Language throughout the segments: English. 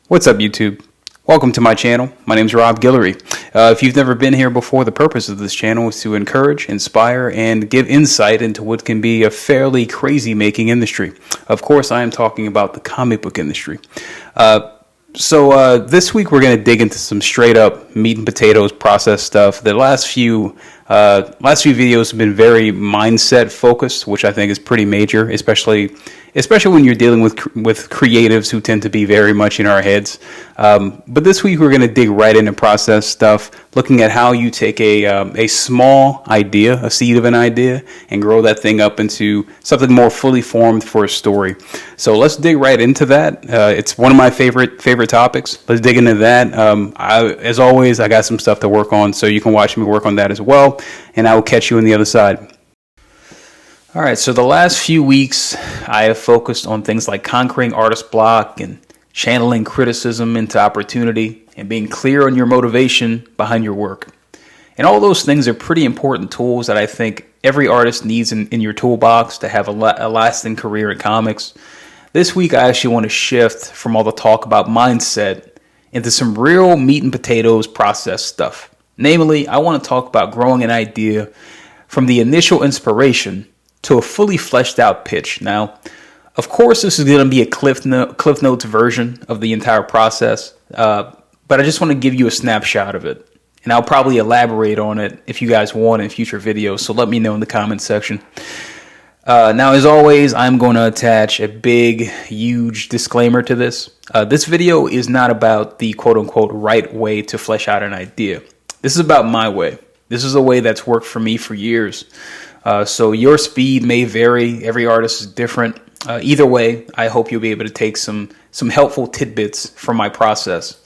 What's up, YouTube? Welcome to my channel. My name is Guillory. If you've never been here before, the purpose of this channel is to encourage, inspire, and give insight into what can be a fairly crazy-making industry. Of course, I am talking about the comic book industry. So this week we're going to dig into some straight-up meat and potatoes process stuff. The last few videos have been very mindset-focused, which I think is pretty major, especially when you're dealing with creatives who tend to be very much in our heads. But this week we're going to dig right into process stuff, looking at how you take a small idea, a seed of an idea, and grow that thing up into something more fully formed for a story. So let's dig right into that. It's one of my favorite topics. Let's dig into that. As always, I got some stuff to work on, so you can watch me work on that as well, and I will catch you on the other side. All right, so the last few weeks, I have focused on things like conquering artist block and channeling criticism into opportunity and being clear on your motivation behind your work. And all those things are pretty important tools that I think every artist needs in your toolbox to have a lasting career in comics. This week, I actually want to shift from all the talk about mindset into some real meat and potatoes process stuff. Namely, I want to talk about growing an idea from the initial inspiration to a fully fleshed out pitch. Now, of course, this is going to be a Cliff Notes version of the entire process, but I just want to give you a snapshot of it. And I'll probably elaborate on it if you guys want in future videos, so let me know in the comments section. Now, as always, I'm going to attach a big, huge disclaimer to this. This video is not about the quote-unquote right way to flesh out an idea. This is about my way. This is a way that's worked for me for years. So your speed may vary. Every artist is different. Either way, I hope you'll be able to take some helpful tidbits from my process.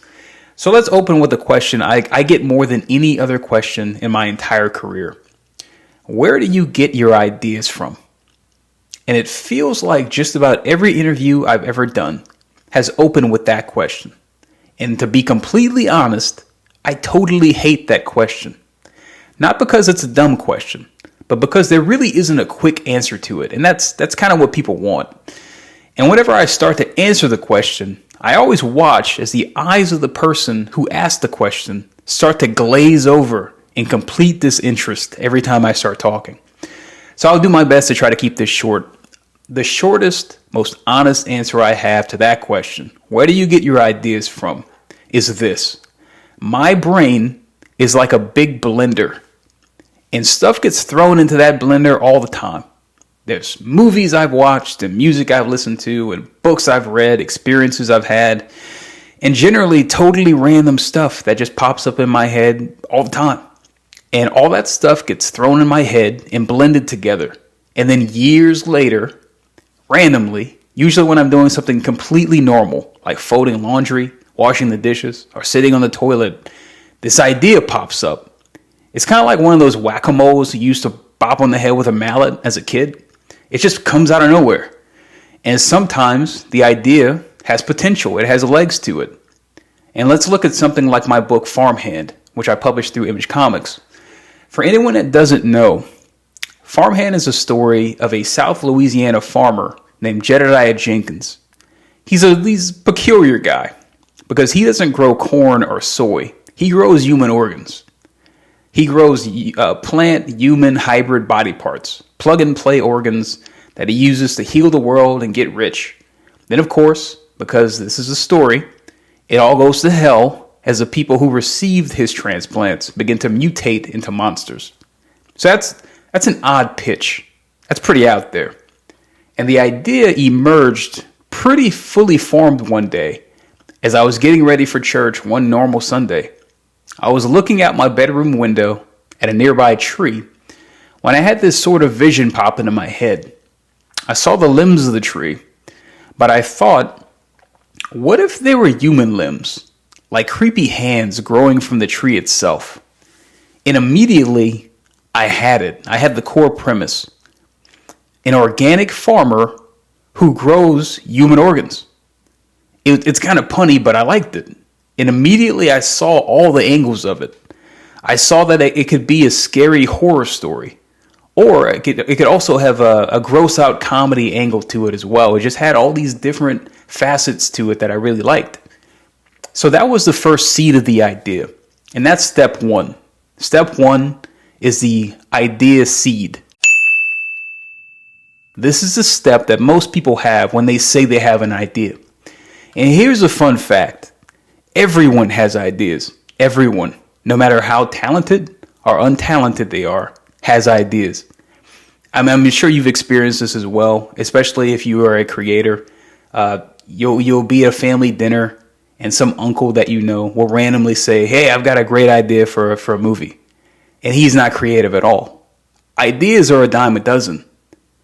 So let's open with a question I get more than any other question in my entire career. Where do you get your ideas from? And it feels like just about every interview I've ever done has opened with that question. And to be completely honest, I totally hate that question. Not because it's a dumb question, but because there really isn't a quick answer to it. And that's kind of what people want. And whenever I start to answer the question, I always watch as the eyes of the person who asked the question start to glaze over in complete disinterest every time I start talking. So I'll do my best to try to keep this short. The shortest, most honest answer I have to that question, where do you get your ideas from, is this. My brain is like a big blender. And stuff gets thrown into that blender all the time. There's movies I've watched and music I've listened to and books I've read, experiences I've had, and generally totally random stuff that just pops up in my head all the time. And all that stuff gets thrown in my head and blended together. And then years later, randomly, usually when I'm doing something completely normal, like folding laundry, washing the dishes, or sitting on the toilet, this idea pops up. It's kind of like one of those whack-a-moles you used to bop on the head with a mallet as a kid. It just comes out of nowhere. And sometimes the idea has potential. It has legs to it. And let's look at something like my book Farmhand, which I published through Image Comics. For anyone that doesn't know, Farmhand is a story of a South Louisiana farmer named Jedediah Jenkins. He's a peculiar guy because he doesn't grow corn or soy. He grows human organs. He grows plant-human hybrid body parts, plug-and-play organs that he uses to heal the world and get rich. Then, of course, because this is a story, it all goes to hell as the people who received his transplants begin to mutate into monsters. So that's an odd pitch. That's pretty out there. And the idea emerged pretty fully formed one day as I was getting ready for church one normal Sunday. I was looking out my bedroom window at a nearby tree when I had this sort of vision pop into my head. I saw the limbs of the tree, but I thought, what if they were human limbs, like creepy hands growing from the tree itself? And immediately, I had it. I had the core premise. An organic farmer who grows human organs. It's kind of punny, but I liked it. And immediately I saw all the angles of it. I saw that it could be a scary horror story. Or it could also have a gross out comedy angle to it as well. It just had all these different facets to it that I really liked. So that was the first seed of the idea. And that's step one. Step one is the idea seed. This is a step that most people have when they say they have an idea. And here's a fun fact. Everyone has ideas. Everyone, no matter how talented or untalented they are, has ideas. I'm sure you've experienced this as well, especially if you are a creator. You'll be at a family dinner and some uncle that you know will randomly say, "Hey, I've got a great idea for a movie." And he's not creative at all. Ideas are a dime a dozen.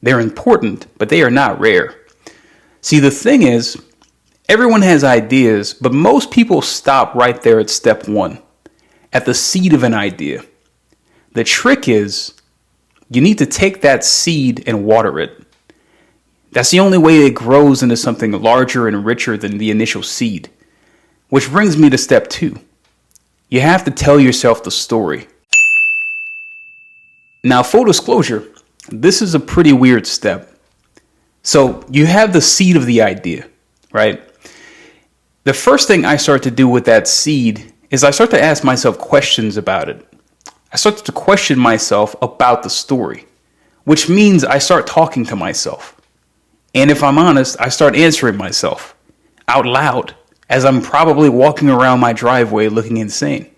They're important, but they are not rare. See, the thing is, everyone has ideas, but most people stop right there at step one, at the seed of an idea. The trick is, you need to take that seed and water it. That's the only way it grows into something larger and richer than the initial seed. Which brings me to step two. You have to tell yourself the story. Now, full disclosure, this is a pretty weird step. So you have the seed of the idea, right? The first thing I start to do with that seed is I start to ask myself questions about it. I start to question myself about the story, which means I start talking to myself. And if I'm honest, I start answering myself out loud as I'm probably walking around my driveway looking insane.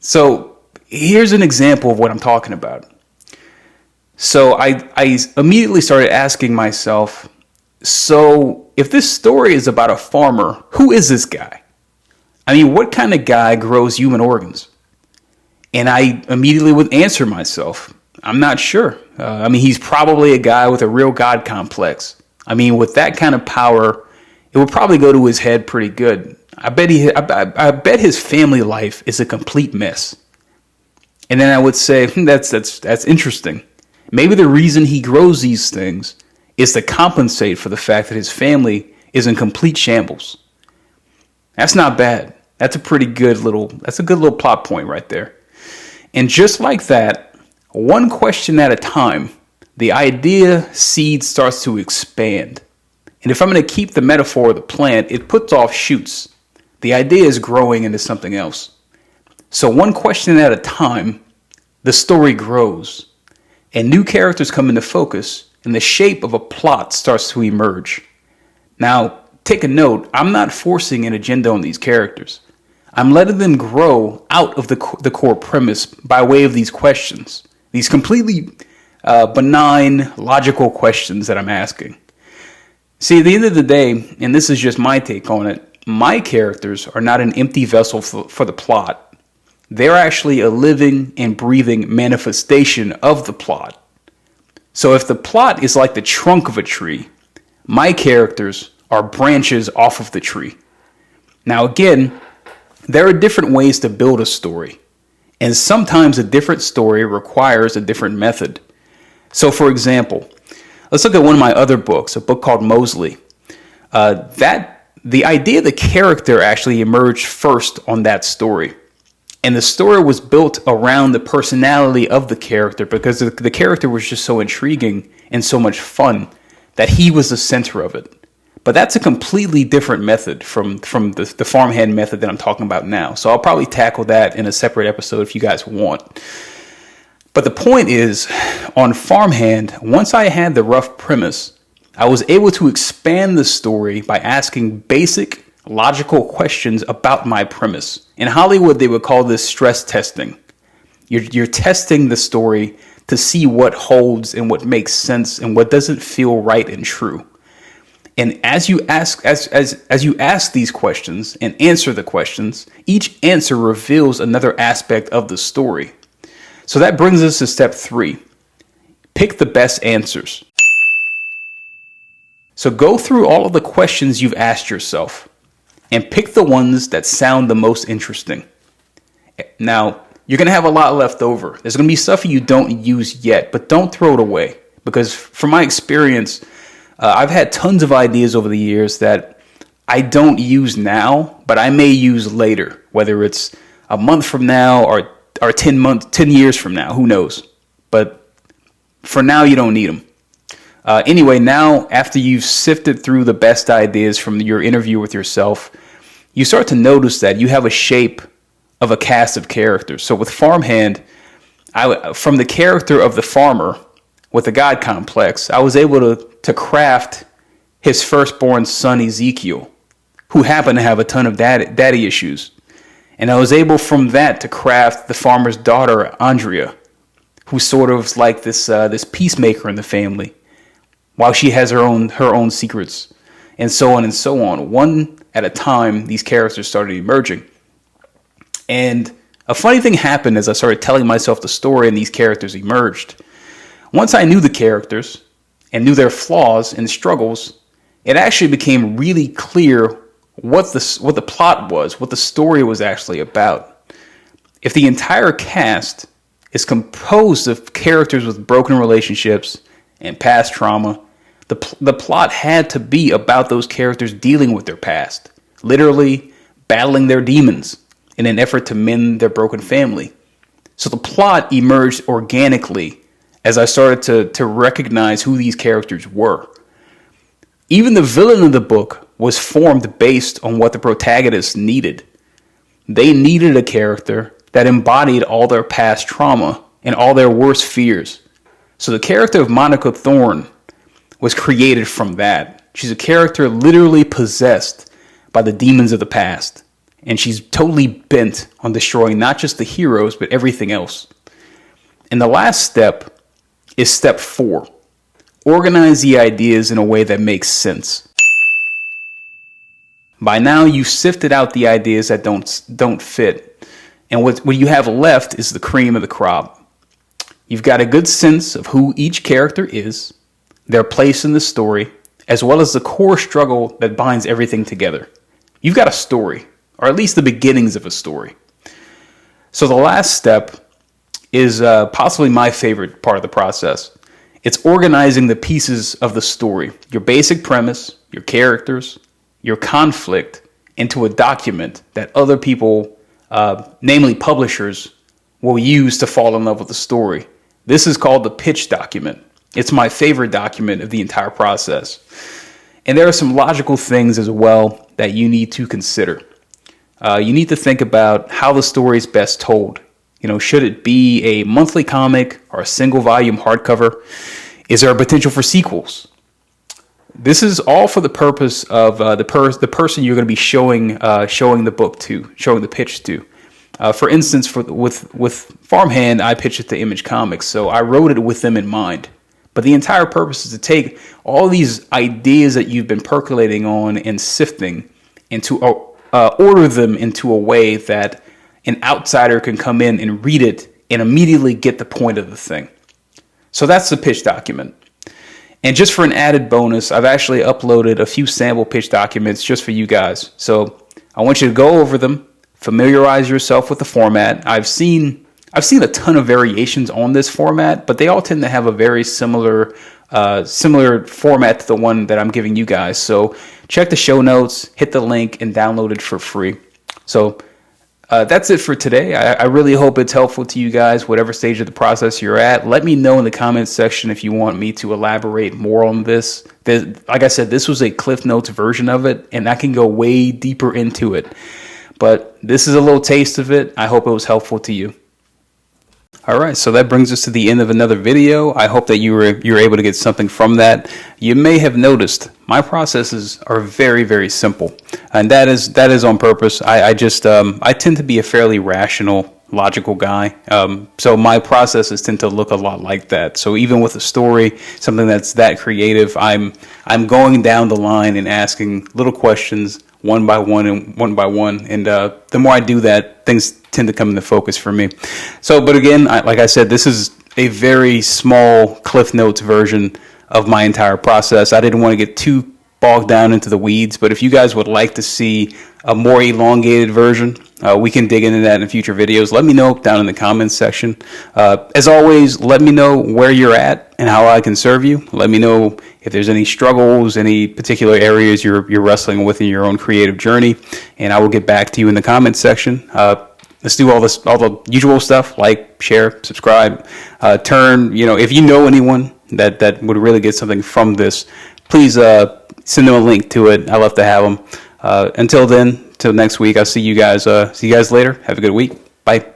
So here's an example of what I'm talking about. So I immediately started asking myself, so if this story is about a farmer, who is this guy? I mean, what kind of guy grows human organs? And I immediately would answer myself, I'm not sure. He's probably a guy with a real God complex. I mean, with that kind of power, it would probably go to his head pretty good. I bet his family life is a complete mess. And then I would say, that's interesting. Maybe the reason he grows these things is to compensate for the fact that his family is in complete shambles. That's not bad. That's a good little plot point right there. And just like that, one question at a time, the idea seed starts to expand. And if I'm going to keep the metaphor of the plant, it puts off shoots. The idea is growing into something else. So one question at a time, the story grows. And new characters come into focus, and the shape of a plot starts to emerge. Now, take a note, I'm not forcing an agenda on these characters. I'm letting them grow out of the core premise by way of these questions. These completely benign, logical questions that I'm asking. See, at the end of the day, and this is just my take on it, my characters are not an empty vessel for the plot. They're actually a living and breathing manifestation of the plot. So if the plot is like the trunk of a tree, my characters are branches off of the tree. Now again, there are different ways to build a story, and sometimes a different story requires a different method. So for example, let's look at one of my other books, a book called Mosley. The idea of the character actually emerged first on that story. And the story was built around the personality of the character because the character was just so intriguing and so much fun that he was the center of it. But that's a completely different method from the farmhand method that I'm talking about now. So I'll probably tackle that in a separate episode if you guys want. But the point is, on farmhand, once I had the rough premise, I was able to expand the story by asking basic logical questions about my premise. In Hollywood, they would call this stress testing. You're testing the story to see what holds and what makes sense and what doesn't feel right and true. And as you ask these questions and answer the questions, each answer reveals another aspect of the story. So that brings us to step 3. Pick the best answers. So go through all of the questions you've asked yourself and pick the ones that sound the most interesting. Now, you're going to have a lot left over. There's going to be stuff you don't use yet, but don't throw it away. Because from my experience, I've had tons of ideas over the years that I don't use now, but I may use later, whether it's a month from now or 10 years from now, who knows? But for now, you don't need them. Anyway, now after you've sifted through the best ideas from your interview with yourself, you start to notice that you have a shape of a cast of characters. So with Farmhand, from the character of the farmer with the God complex, I was able to craft his firstborn son, Ezekiel, who happened to have a ton of daddy issues. And I was able from that to craft the farmer's daughter, Andrea, who's sort of like this peacemaker in the family, while she has her own secrets, and so on and so on. One at a time, these characters started emerging. And a funny thing happened as I started telling myself the story and these characters emerged. Once I knew the characters and knew their flaws and struggles, it actually became really clear what the plot was, what the story was actually about. If the entire cast is composed of characters with broken relationships and past trauma, the plot had to be about those characters dealing with their past, literally battling their demons in an effort to mend their broken family. So the plot emerged organically as I started to recognize who these characters were. Even the villain of the book was formed based on what the protagonists needed. They needed a character that embodied all their past trauma and all their worst fears. So the character of Monica Thorne was created from that. She's a character literally possessed by the demons of the past. And she's totally bent on destroying not just the heroes, but everything else. And the last step is step 4. Organize the ideas in a way that makes sense. By now, you've sifted out the ideas that don't fit. And what you have left is the cream of the crop. You've got a good sense of who each character is, their place in the story, as well as the core struggle that binds everything together. You've got a story, or at least the beginnings of a story. So the last step is possibly my favorite part of the process. It's organizing the pieces of the story, your basic premise, your characters, your conflict, into a document that other people, namely publishers, will use to fall in love with the story. This is called the pitch document. It's my favorite document of the entire process. And there are some logical things as well that you need to consider. You need to think about how the story is best told. Should it be a monthly comic or a single volume hardcover? Is there a potential for sequels? This is all for the purpose of the person you're going to be showing the book to, showing the pitch to. For instance, with Farmhand, I pitched it to Image Comics, so I wrote it with them in mind. But the entire purpose is to take all these ideas that you've been percolating on and sifting, and to order them into a way that an outsider can come in and read it and immediately get the point of the thing. So that's the pitch document. And just for an added bonus, I've actually uploaded a few sample pitch documents just for you guys. So I want you to go over them, familiarize yourself with the format. I've seen a ton of variations on this format, but they all tend to have a very similar format to the one that I'm giving you guys. So check the show notes, hit the link, and download it for free. So that's it for today. I really hope it's helpful to you guys, whatever stage of the process you're at. Let me know in the comments section if you want me to elaborate more on this. Like I said, this was a Cliff Notes version of it, and I can go way deeper into it. But this is a little taste of it. I hope it was helpful to you. All right, so that brings us to the end of another video. I hope that you were able to get something from that. You may have noticed my processes are very, very simple, and that is on purpose. I tend to be a fairly rational, logical guy, so my processes tend to look a lot like that. So even with a story, something that's that creative, I'm going down the line and asking little questions one by one, and the more I do that, things tend to come into focus for me. So, but again, like I said, this is a very small Cliff Notes version of my entire process. I didn't want to get too bogged down into the weeds, but if you guys would like to see a more elongated version, we can dig into that in future videos. Let me know down in the comments section. As always, let me know where you're at and how I can serve you. Let me know if there's any struggles, any particular areas you're wrestling with in your own creative journey, and I will get back to you in the comments section. Let's do all the usual stuff, like, share, subscribe, if you know anyone that would really get something from this, please send them a link to it. I love to have them. Until then, till next week. I'll see you guys later. Have a good week. Bye.